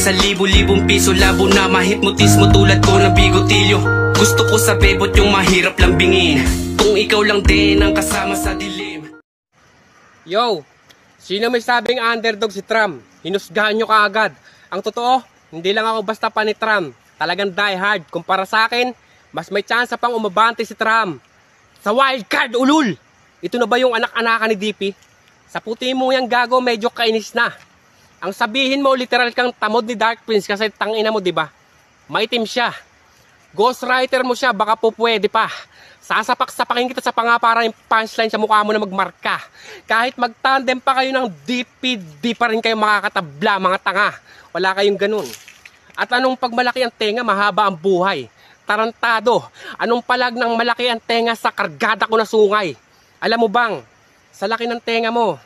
sa libo-libong piso, labo na mahipnotismo tulad ko na bigotilyo. Gusto ko sa bebot yung mahirap lambingin, kung ikaw lang din ang kasama sa dilim. Yo, sino may sabing underdog si Tram? Hinusgahan nyo kaagad. Ang totoo, hindi lang ako basta pa ni Tram. Talagang die hard. Kumpara sa akin, mas may chance pang umabante si Tram. Sa wildcard, ulul! Ito na ba yung anak-anakan ni DP? Sa puti mo yung gago, medyo kainis na. Ang sabihin mo, literal kang tamod ni Dark Prince kasi tangina mo, diba? Maitim siya. Ghostwriter mo siya, baka po pwede pa. Sasapak-sapakin kita sa pangapara yung punchline sa mukha mo na magmarka. Kahit magtandem pa kayo ng DP, di pa rin kayo makakatabla, mga tanga. Wala kayong ganun. At anong pag malaki ang tenga, mahaba ang buhay? Tarantado. Anong palag ng malaki ang tenga sa kargada ko na sungay? Alam mo bang, sa laki ng tenga mo,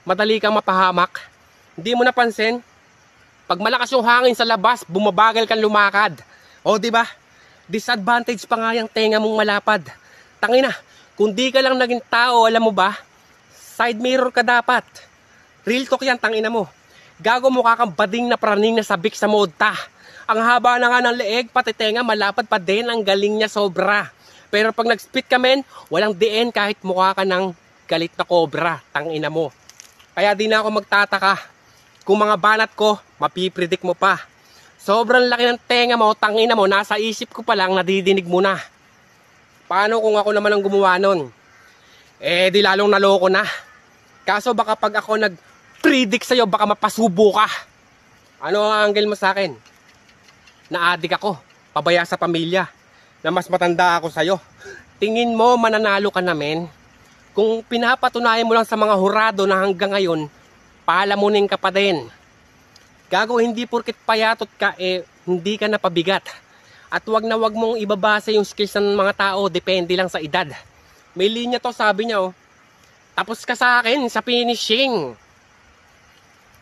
madali kang mapahamak. Hindi mo napansin? Pag malakas yung hangin sa labas, bumabagal kang lumakad. O diba? Disadvantage pa nga yung tenga mong malapad. Tangina, kung di ka lang naging tao, alam mo ba? Side mirror ka dapat. Real talk yan, tangina mo. Gago mukha kang bading na praning na sabik sa modta. Ang haba na nga ng leeg, pati tenga malapad pa din, ang galing niya sobra. Pero pag nag-spit ka men, walang DN kahit mukha ka ng galit na cobra, tangina mo. Kaya di na ako magtataka. Kung mga banat ko, mapipredict mo pa. Sobrang laki ng tenga mo, tangina mo, nasa isip ko pa lang, nadidinig mo na. Paano kung ako naman ang gumawa nun? Eh di lalong naloko na. Kaso baka pag ako nag-predict sa'yo, baka mapasubo ka. Ano ang angle mo sa akin? Na-addict ako, pabaya sa pamilya, na mas matanda ako sa'yo. Tingin mo mananalo ka namin? Kung pinapatunayan mo lang sa mga hurado na hanggang ngayon, palamunin ka pa din. Gago, hindi porket payatot ka, hindi ka napabigat. At wag na wag mong ibabasa yung skills ng mga tao, depende lang sa edad. May linya to, sabi niya, oh. Tapos ka sa akin sa finishing.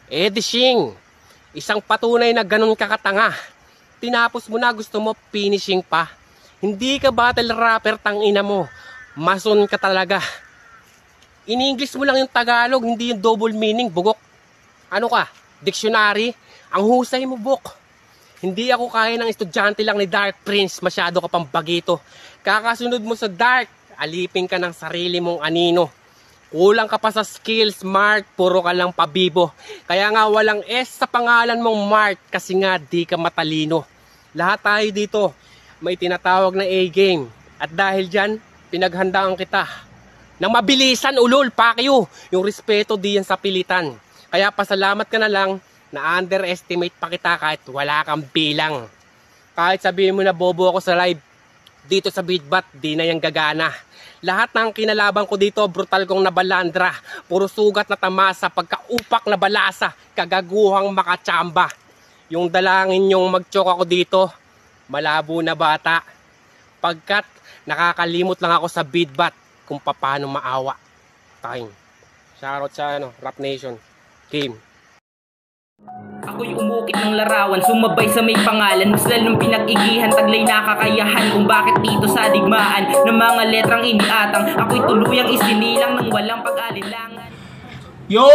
Edishing. Isang patunay na ganun kakatanga. Tinapos mo na, gusto mo finishing pa. Hindi ka battle rapper, tangina mo. Mason ka talaga. In-English mo lang yung Tagalog, hindi yung double meaning, bugok. Ano ka? Dictionary? Ang husay mo, buk. Hindi ako kaya ng estudyante lang ni Dark Prince, masyado ka pang bagito. Kakasunod mo sa Dark, alipin ka ng sarili mong anino. Kulang ka pa sa skills, Mark, puro ka lang pabibo. Kaya nga walang S sa pangalan mong Mark, kasi nga di ka matalino. Lahat tayo dito, may tinatawag na A-game. At dahil dyan, pinaghandaan kita. Nang mabilisan, ulol, pakyo. Yung respeto di yan sa pilitan. Kaya pasalamat ka na lang, na underestimate pa kita kahit wala kang bilang. Kahit sabihin mo na bobo ako sa live, dito sa Beatbat, di na yung gagana. Lahat ng kinalaban ko dito, brutal kong nabalandra. Puro sugat na tamasa, pagkaupak na balasa, kagaguhang makachamba. Yung dalangin yung mag-choke ako dito, malabo na bata. Pagkat nakakalimot lang ako sa Beatbat kung paano maawa. Time. Shoutout sa Rap Nation. Game. Ako'y umukit ng larawan, sumabay sa may pangalan. Mas lalong pinag-igihan, taglay nakakayahan kung bakit dito sa digmaan ng mga letrang iniatang. Ako'y tuluyang isinilang ng walang pag-alinlangan. Yo!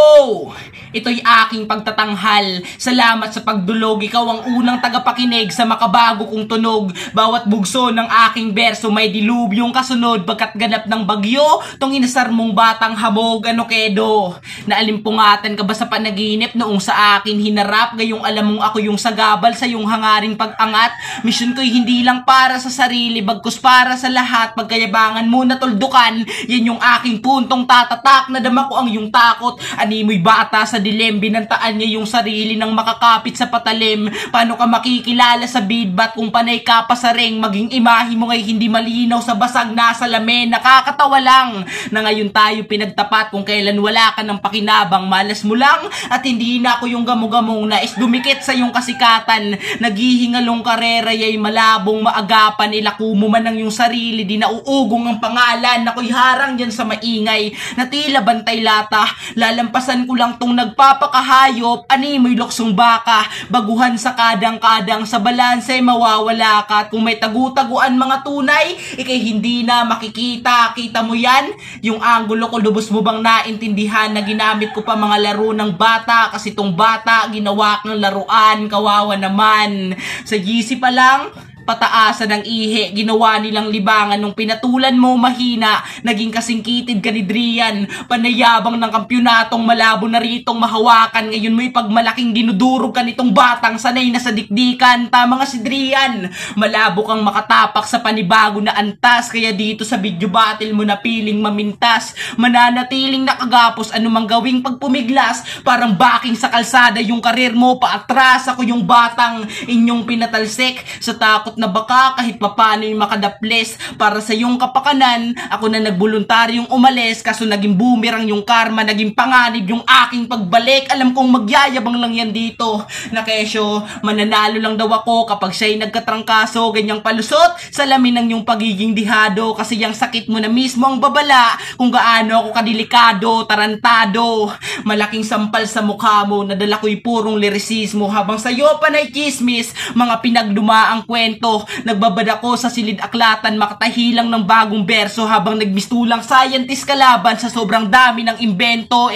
Ito'y aking pagtatanghal. Salamat sa pagdulog. Ikaw ang unang tagapakinig sa makabago kong tunog. Bawat bugso ng aking berso may dilubyong kasunod. Pagkat ganap ng bagyo, tong inasar mong batang hamog. Ano kedo? Naalimpungatan ka ba sa panaginip noong sa akin hinarap? Gayong alam mong ako yung sagabal sa yung hangaring pag-angat. Mission ko'y hindi lang para sa sarili, bagkus para sa lahat. Pagkayabangan mo na tuldukan, yan yung aking puntong tatatak. Nadama ko ang yung takot. Animoy bata sa dilim, binantaan niya yung sarili ng makakapit sa patalim. Paano ka makikilala sa Beatbat kung panay ka pa sa ring? Maging imahe mo ngay hindi malinaw sa basag na salamin. Nakakatawa lang na ngayon tayo pinagtapat kung kailan wala ka ng pakinabang. Malas mo lang at hindi na ako yung gamugamong nais dumikit sa yung kasikatan. Naghihingalong karera yay malabong maagapan. Ilako mo man ang yung sarili, di nauugong ang pangalan. Ako'y harang dyan sa maingay na tila bantay lata. Lalampasan ko lang tong nagpapakahayop, animoy luksong baka, baguhan sa kadang-kadang, sa balanse mawawala ka. At kung may tagu-taguan mga tunay, ikay hindi na makikita. Kita mo yan? Yung angulo ko, lubos mo bang naintindihan na ginamit ko pa mga laro ng bata? Kasi tong bata, ginawa ng laruan, kawawa naman. Sa GC pa lang, pataasan ng ihi, ginawa nilang libangan nung pinatulan mo mahina, naging kasingkitid ka ni Drian, panayabang ng kampyonatong malabo na ritong mahawakan, ngayon mo ipagmalaking dinudurog ka nitong batang sanay na sa dikdikan. Tama nga si Drian, malabo kang makatapak sa panibago na antas, kaya dito sa video battle mo na piling mamintas, mananatiling nakagapos anumang gawing pagpumiglas, parang baking sa kalsada yung karir mo paatras. Ako yung batang inyong pinatalsik sa takot na baka kahit papano yung makadaples para sa iyong kapakanan. Ako na nagboluntaryong umalis, kaso naging boomerang yung karma, naging panganib yung aking pagbalik. Alam kong magyayabang lang yan dito na kesyo, mananalo lang daw ako kapag siya'y nagkatrangkaso, ganyang palusot sa lamin ng yung pagiging dihado, kasi yung sakit mo na mismo ang babala kung gaano ako kadelikado, tarantado. Malaking sampal sa mukha mo, nadala ko'y purong lirisismo, habang sa'yo panay chismis, mga pinagdumaang kwento. Nagbabad ako sa silid aklatan, makatahilang ng bagong berso, habang nagmistulang scientist kalaban sa sobrang dami ng imbento.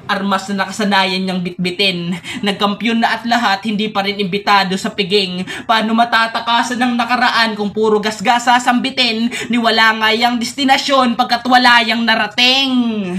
Armas na nakasanayan niyang bitbitin, nagkampiyon na at lahat, hindi pa rin imbitado sa piging. Paano matatakasan ng nakaraan kung puro gasgas sasambitin? Niwala nga yung destinasyon pagkat wala yung narating.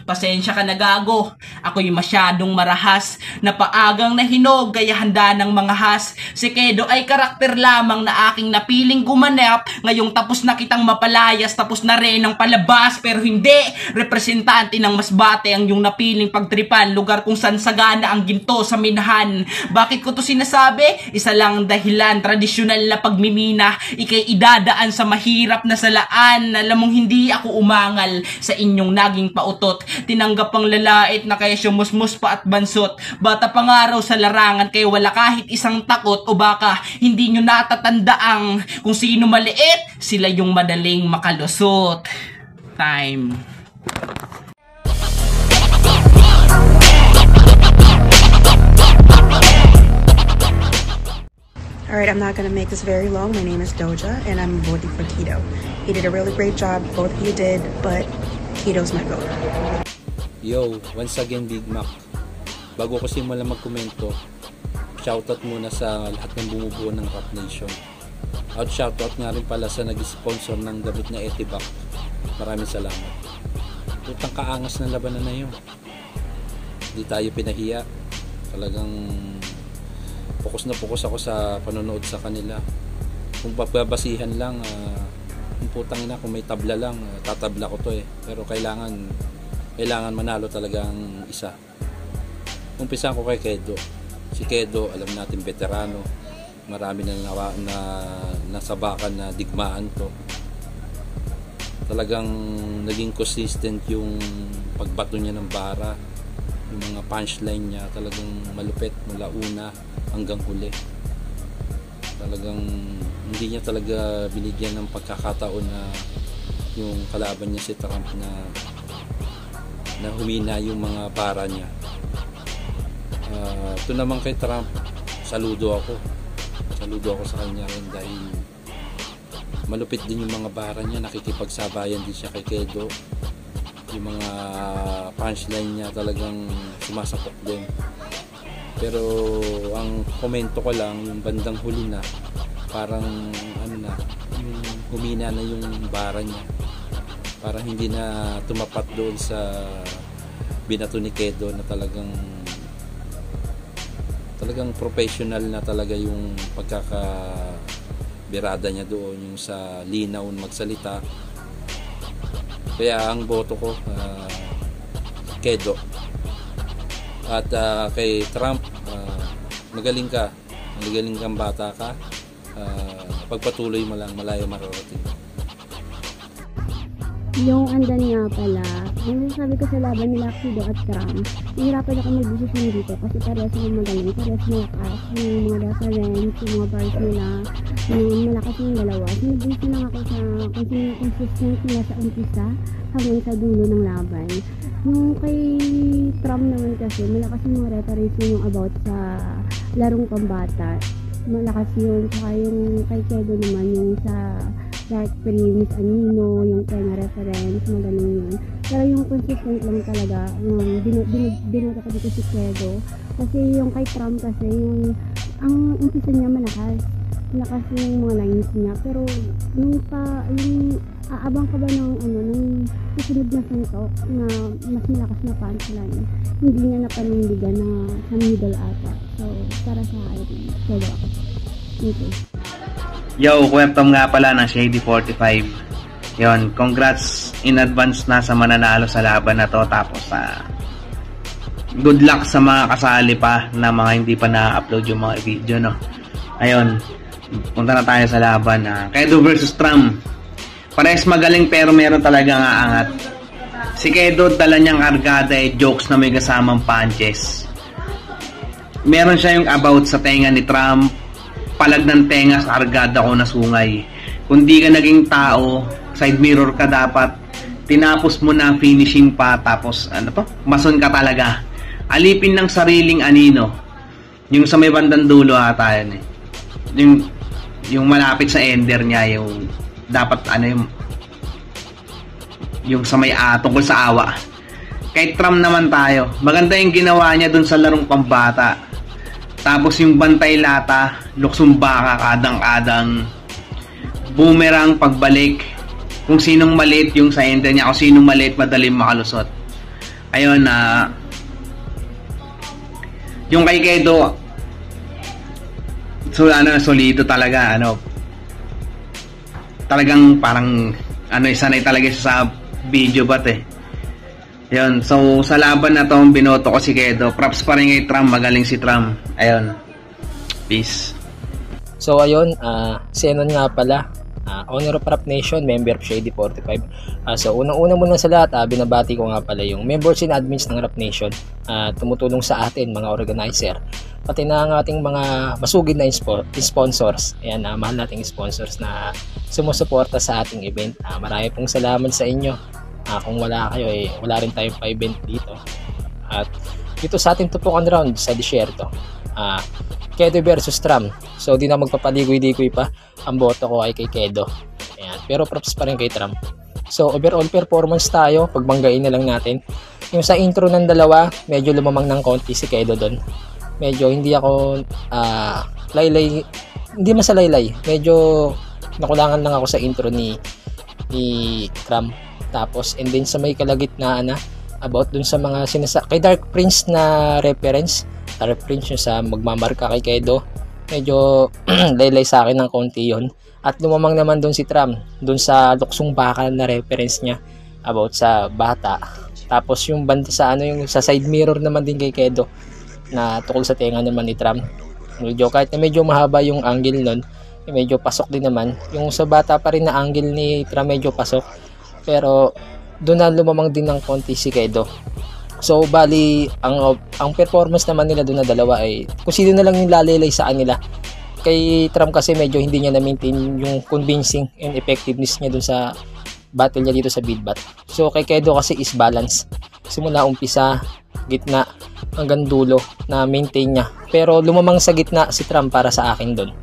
Pasensya ka na gago, ako'y masyadong marahas, napaagang nahinog kaya handa ng mga has. Si Kedo ay karakter lamang na aking napiling gumanap, ngayong tapos na kitang mapalayas, tapos na rin ang palabas. Pero hindi, representante ng masbate ang yung napiling pagtripan, lugar kung saan sagana ang ginto sa minahan. Bakit ko to sinasabi? Isa lang dahilan, tradisyonal na pagmimina, ikay idadaan sa mahirap na salaan. Alam mong hindi ako umangal sa inyong naging pautot, tinanggap ang lalait na kayo musmus pa at bansot. Bata pangaraw sa larangan kayo wala kahit isang takot, o baka hindi nyo natatandaang kung sino maliit, sila yung madaling makalusot. Time. Alright, I'm not going to make this very long. My name is Doja, and I'm voting for Keto. He did a really great job, both of you did, but Keto's my vote. Yo, once again Big Mac. Bago ko simulan magkomento, shoutout muna sa lahat ng bumubuo ng Rap Nation. At shoutout nga rin pala sa nag-sponsor ng damit na Etibac. Maraming salamat. Putang kaangas ng labanan na yun. Hindi tayo pinahiya. Talagang fokus na fokus ako sa panonood sa kanila. Kung babasihan lang, kung putang ina, kung may tabla lang, tatabla ko to eh. Pero kailangan manalo talaga ang isa. Umpisan ko kay Kedo. Si Kedo, alam natin veterano. Marami na nasabakan na digmaan to. Talagang naging consistent yung pagbato niya ng bara. Yung mga punchline niya talagang malupit mula una hanggang huli. Talagang hindi niya talaga binigyan ng pagkakataon na yung kalaban niya si Trump na humina yung mga para niya. Ito naman kay Trump, saludo ako sa kanya rin dahil malupit din yung mga bara niya, nakikipagsabayan din siya kay Kedo. Yung mga punchline niya talagang sumasapot din. Pero ang komento ko lang, yung bandang huli na parang yung humina na yung bara niya, parang hindi na tumapat doon sa binato ni Kedo na talagang professional na talaga yung pagkakabirada niya doon, yung sa linaw magsalita. Kaya ang boto ko Kedo. At kay Trump, magaling kang bata ka, pagpatuloy mo lang, malayo mararating. Yung andan nga pala, yung sabi ko sa laban nila Kedo at Trump, nahirapan ako mag-desisyon dito kasi parehas mga magaling, parehas malakas, yung mga reference, yung mga bars nila, malakas yung dalawa. Sinabase na lang ako sa kung sino yung consistent nila sa umpisa hanggang sa dulo ng laban. Yung kay Trump naman kasi, malakas yung mga referees yung about sa larong pambata. Malakas yun. Saka yung kay Kedo naman, yung sa Dark Prince, Anino, yung tenga reference, magaling yun. Pero yung consistent lang talaga, binoto ko dito si Kedo. Kasi yung kay Trump kasi, yung ang umpisa niya malakas yung mga lines niya, pero yung aabang ka ba ng ng susunod na suntok na mas malakas na punchline, hindi niya napanindigan na sa middle ata. So para sa akin, Kedo ako. Okay. Yo, Kuwertom nga pala ng Shady 45. Yon, congrats in advance na sa mananalo sa laban na to. Tapos good luck sa mga kasali pa na mga hindi pa na-upload yung mga video, no. Ayun, punta na tayo sa laban. Kedo versus Trump. Parehas magaling pero meron talagang aangat. Si Kedo, dala niyang argada jokes na may kasamang punches. Meron siya yung about sa tenga ni Trump, palag ng tenga sa argada ko na sungay. Kung di ka naging tao, side mirror ka dapat, tinapos mo na finishing pa, tapos mason ka talaga. Alipin ng sariling anino. Yung sa may bandang dulo ata yun eh. Yung malapit sa ender niya, yung dapat yung sa may tungkol sa awa. Kay Trump naman tayo, maganda yung ginawa niya dun sa larong pambata. Tapos yung bantay lata, luksong baka, kadang-kadang, boomerang pagbalik, kung sinong maliit yung sa ender niya, kung sinong maliit madaling makalusot. Ayun, yung kay Kedo, solido talaga, talagang parang sanay talaga sa video bat eh. Ayun, so sa laban na to, binoto ko si Kedo. Props pa rin kay Trump, magaling si Trump. Ayun, peace. So ayun, si Enon nga pala, owner of Rap Nation, member of Shady 45. So unang-una muna sa lahat, binabati ko nga pala yung members and admins ng Rap Nation, tumutulong sa atin, mga organizer, pati na ang ating mga masugid na sponsors. Ayan, mahal nating sponsors na sumusuporta sa ating event. Marami pong salamat sa inyo. Kung wala kayo, wala rin tayong pa-event dito. At dito sa ating tupukan round sa disyerto, Kedo versus Trump. So di na magpapaligoy-ligoy pa, ang boto ko ay kay Kedo. Ayan. Pero props pa rin kay Trump. So overall performance tayo, pagbanggain na lang natin. Yung sa intro ng dalawa, medyo lumamang ng konti si Kedo doon. Medyo hindi ako laylay, hindi masalaylay. Medyo nakulangan lang ako sa intro ni Trump. Tapos and then sa may kalagitnaan about dun sa mga kay Dark Prince na reference, Dark Prince yung sa magmamarka kay Kedo, medyo laylay sa akin ng konti yon. At lumamang naman dun si Trump dun sa luksong baka na reference niya about sa bata. Tapos yung banda sa yung sa side mirror naman din kay Kedo na tukol sa tenga naman ni Trump. Medyo kahit na medyo mahaba yung angle nun, medyo pasok din naman. Yung sa bata pa rin na angle ni Trump medyo pasok. Pero doon na lumamang din ng konti si Kedo. So bali ang performance naman nila doon na dalawa ay kung sino na lang yung lalilay sa kanila. Kay Trump kasi medyo hindi niya na-maintain yung convincing and effectiveness niya doon sa battle niya dito sa Bidbat. So kay Kedo kasi is balance. Simula umpisa, gitna, hanggang dulo na maintain niya. Pero lumamang sa gitna si Trump para sa akin doon.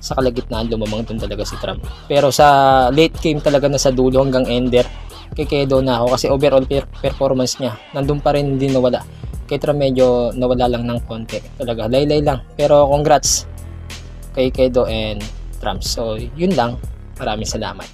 Sa kalagitnaan lumamang doon talaga si Trump. Pero sa late game talaga na sa dulo hanggang ender, kay Kedo na ako kasi overall performance niya nandun pa rin, hindi nawala. Kay Trump medyo nawala lang ng konti. Talaga laylay lang. Pero congrats kay Kedo and Trump. So yun lang. Maraming salamat.